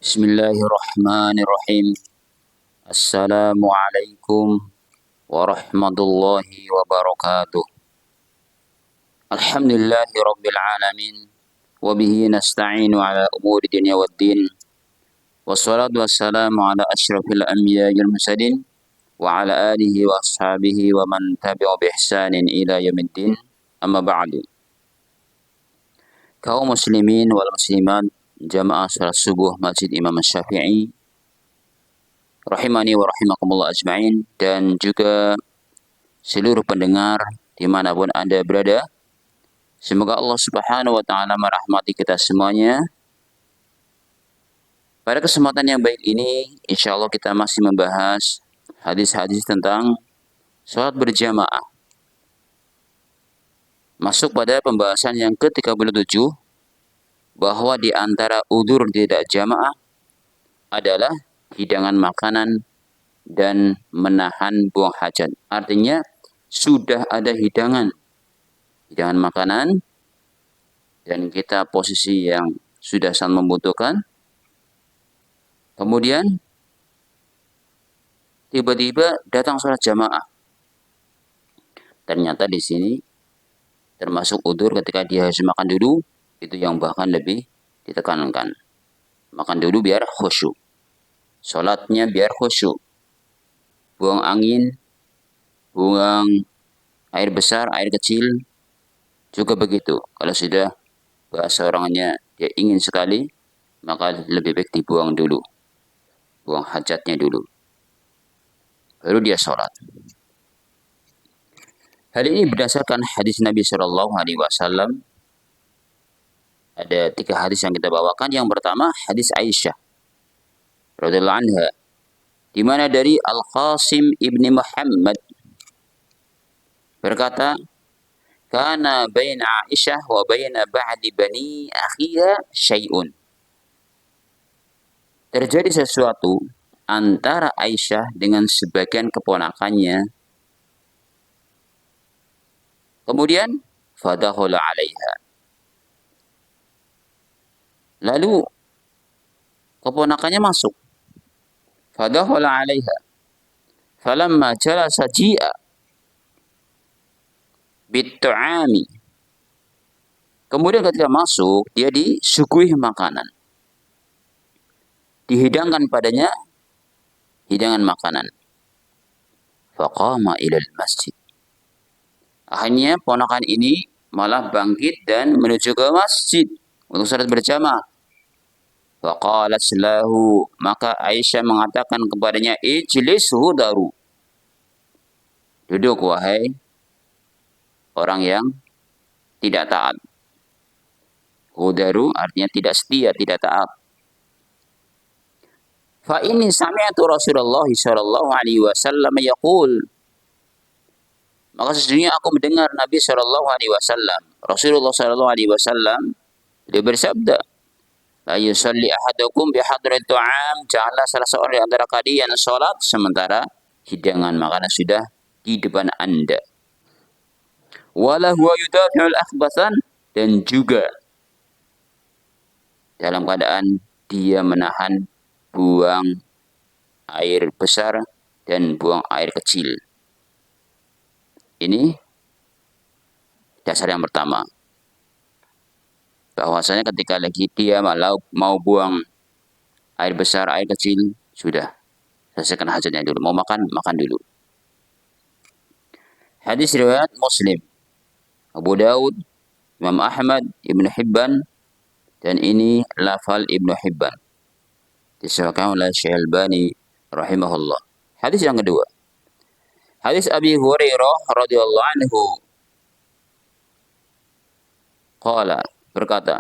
Bismillahirrahmanirrahim. Assalamualaikum warahmatullahi wabarakatuh. Alhamdulillahi rabbil alamin. Wabihi nasta'inu ala umuri dunya waddin. Wassalatu wassalamu ala ashrafil anbiya wal mursalin wa ala alihi wa ashabihi wa man tabi'a bi ihsanin ila yaumiddin. Amma ba'du. Kaum muslimin wal muslimat jamaah salat subuh Masjid Imam Syafi'i rahimani wa rahimakumullah ajma'in, dan juga seluruh pendengar dimanapun Anda berada. Semoga Allah subhanahu wa ta'ala merahmati kita semuanya. Pada kesempatan yang baik ini, insya Allah kita masih membahas hadis-hadis tentang sholat berjamaah. Masuk pada pembahasan yang ke-37, bahwa di antara udzur tidak jamaah adalah hidangan makanan dan menahan buang hajat. Artinya sudah ada hidangan makanan dan kita posisi yang sudah sangat membutuhkan. Kemudian tiba-tiba datang sholat jamaah. Ternyata di sini termasuk udzur ketika dia harus makan dulu, itu yang bahkan lebih ditekankan. Makan dulu biar khusyuk. Sholatnya biar khusyuk. Buang angin, buang air besar, air kecil, juga begitu. Kalau sudah bahasa orangnya dia ingin sekali, maka lebih baik dibuang dulu. Buang hajatnya dulu. Baru dia sholat. Hal ini berdasarkan hadis Nabi Shallallahu Alaihi Wasallam. Ada 3 hadis yang kita bawakan. Yang pertama hadis Aisyah radhiyallahu anha, di mana dari Al-Qasim ibni Muhammad berkata, "Kana baina Aisyah wa baina ba'di bani akhiha syai'un." Terjadi sesuatu antara Aisyah dengan sebagian keponakannya. Kemudian fadakhala 'alaiha. Lalu keponakannya masuk. Fadakhala 'alaiha. Falamma jalasa ji'a bit-ta'ami. Kemudian ketika masuk, dia disuguhi makanan. Dihidangkan padanya hidangan makanan. Faqama ilal masjid. Akhirnya ponakan ini malah bangkit dan menuju ke masjid untuk salat berjamaah. Faqalat lahu, maka Aisyah mengatakan kepadanya, ijlis hudaru. Duduk wahai orang yang tidak taat. Hudaru artinya tidak setia, tidak taat. Fa inni sami'tu Rasulullah sallallahu alaihi wasallam yaqul. Maka sesungguhnya aku mendengar Nabi sallallahu alaihi wasallam, Rasulullah sallallahu alaihi wasallam, dia bersabda, la yusalli ahadukum bi hadrat ta'am, janganlah salah seorang di antara kalian salat sementara hidangan makanan sudah di depan Anda. Wala huwa yudafi'ul akhbathan, dan juga dalam keadaan dia menahan buang air besar dan buang air kecil. Ini dasar yang pertama. Bahwasanya ketika lagi dia mau buang air besar, air kecil, sudah selesaikan hajatnya dulu. Mau makan, makan dulu. Hadis riwayat Muslim, Abu Daud, Imam Ahmad, Ibnu Hibban, dan ini lafal Ibnu Hibban. Disahkan oleh Syekh Albani rahimahullah. Hadis yang kedua. Hadis Abi Hurairah radhiyallahu anhu. Qala, berkata,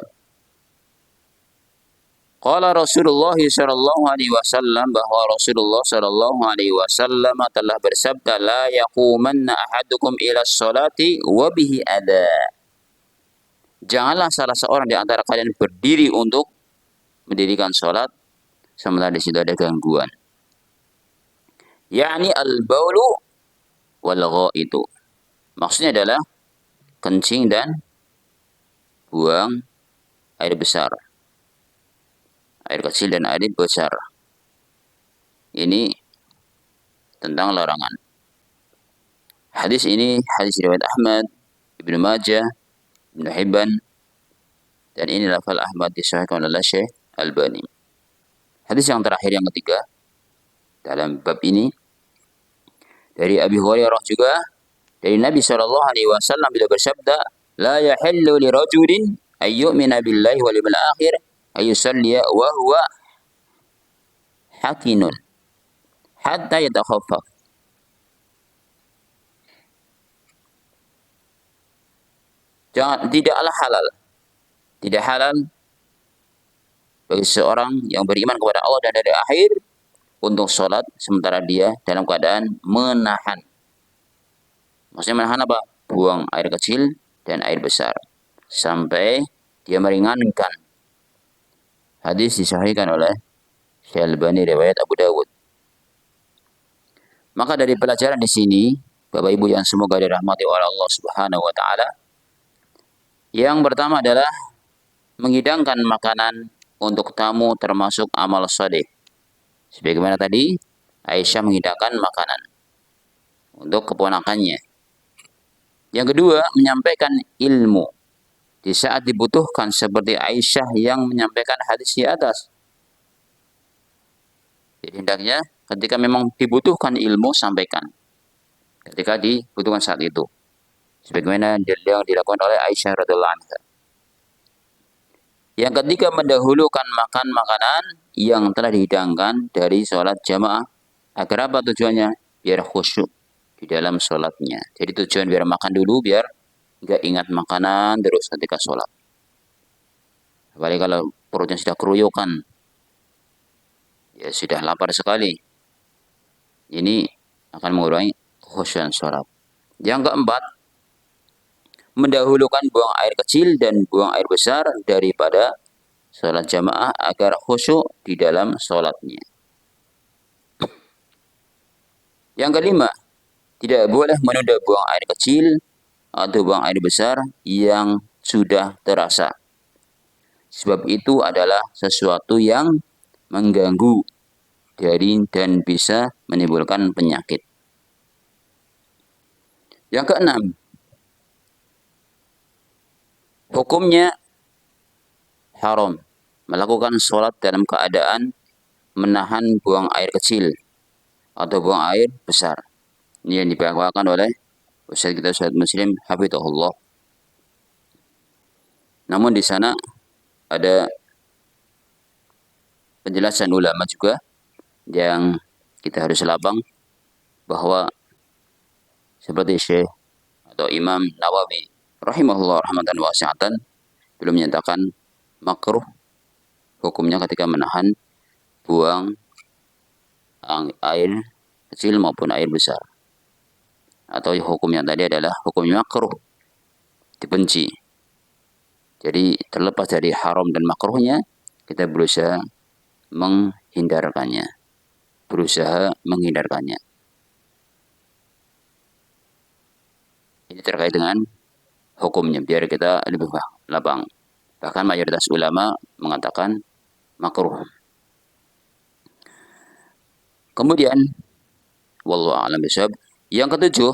qala Rasulullah sallallahu alaihi wasallam, bahwa Rasulullah sallallahu alaihi wasallam telah bersabda, la yaqumanna ahadukum ila sholati wa bihi ada. Janganlah salah seorang di antara kalian berdiri untuk mendirikan sholat sementara di situ ada gangguan. Yakni al-baulu wal ghaitu. Maksudnya adalah kencing dan buang air besar. air kecil dan air besar. Ini tentang larangan. Hadis ini hadis riwayat Ahmad, Ibnu Majah, Ibnu Hibban, dan ini lafal Ahmad disahihkan oleh Syekh Albani. Hadis yang terakhir yang ketiga dalam bab ini dari Abi Hurairah juga dari Nabi Shallallahu Alaihi Wasallam bila bersabda, لا يحل لرجل أن يؤمن بالله واليوم الآخر أن يصلي وهو حقن حتى يتخفف. Tidak halal bagi seorang yang beriman kepada Allah dan dari akhir untuk sholat sementara dia dalam keadaan menahan. Maksudnya menahan apa? Buang air kecil dan air besar sampai dia meringankan. Hadis disahihkan oleh Syekh Albani riwayat Abu Dawud. Maka dari pelajaran di sini, Bapak Ibu yang semoga dirahmati oleh Allah Subhanahu wa taala, yang pertama adalah menghidangkan makanan untuk tamu termasuk amal shalih. Sebagaimana tadi Aisyah menghidangkan makanan untuk keponakannya. Yang kedua, menyampaikan ilmu di saat dibutuhkan seperti Aisyah yang menyampaikan hadis di atas. Jadi hendaknya ketika memang dibutuhkan ilmu, sampaikan. Ketika dibutuhkan saat itu. Sebagaimana yang dilakukan oleh Aisyah radhiyallahu anha. Yang ketiga, mendahulukan makan makanan yang telah dihidangkan dari sholat jamaah. Agar apa tujuannya? Biar khusyuk di dalam sholatnya. Jadi tujuan biar makan dulu, biar nggak ingat makanan terus ketika sholat. Apalagi kalau perutnya sudah keruyokan, ya sudah lapar sekali. Ini akan mengurangi kekhusyuan sholat. Yang keempat, mendahulukan buang air kecil dan buang air besar daripada sholat jamaah agar khusyuk di dalam sholatnya. Yang kelima, tidak boleh menunda buang air kecil atau buang air besar yang sudah terasa. Sebab itu adalah sesuatu yang mengganggu dan bisa menimbulkan penyakit. Yang keenam, hukumnya haram melakukan sholat dalam keadaan menahan buang air kecil atau buang air besar. Ini yang dibawakan oleh Ustaz kita Ustaz Muslim Hafizahullah. Namun di sana ada penjelasan ulama juga yang kita harus lapang bahwa seperti Syekh atau Imam Nawawi rahimahullah rahmatan wasi'atan belum menyatakan makruh hukumnya ketika menahan buang air kecil maupun air besar. Atau hukum yang tadi adalah hukumnya makruh, dibenci. Jadi terlepas dari haram dan makruhnya, kita berusaha menghindarkannya. Ini terkait dengan hukumnya, biar kita lebih lapang. Bahkan mayoritas ulama mengatakan makruh. Kemudian, wallahu a'lam bishawab, yang ketujuh,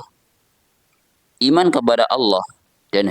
iman kepada Allah dan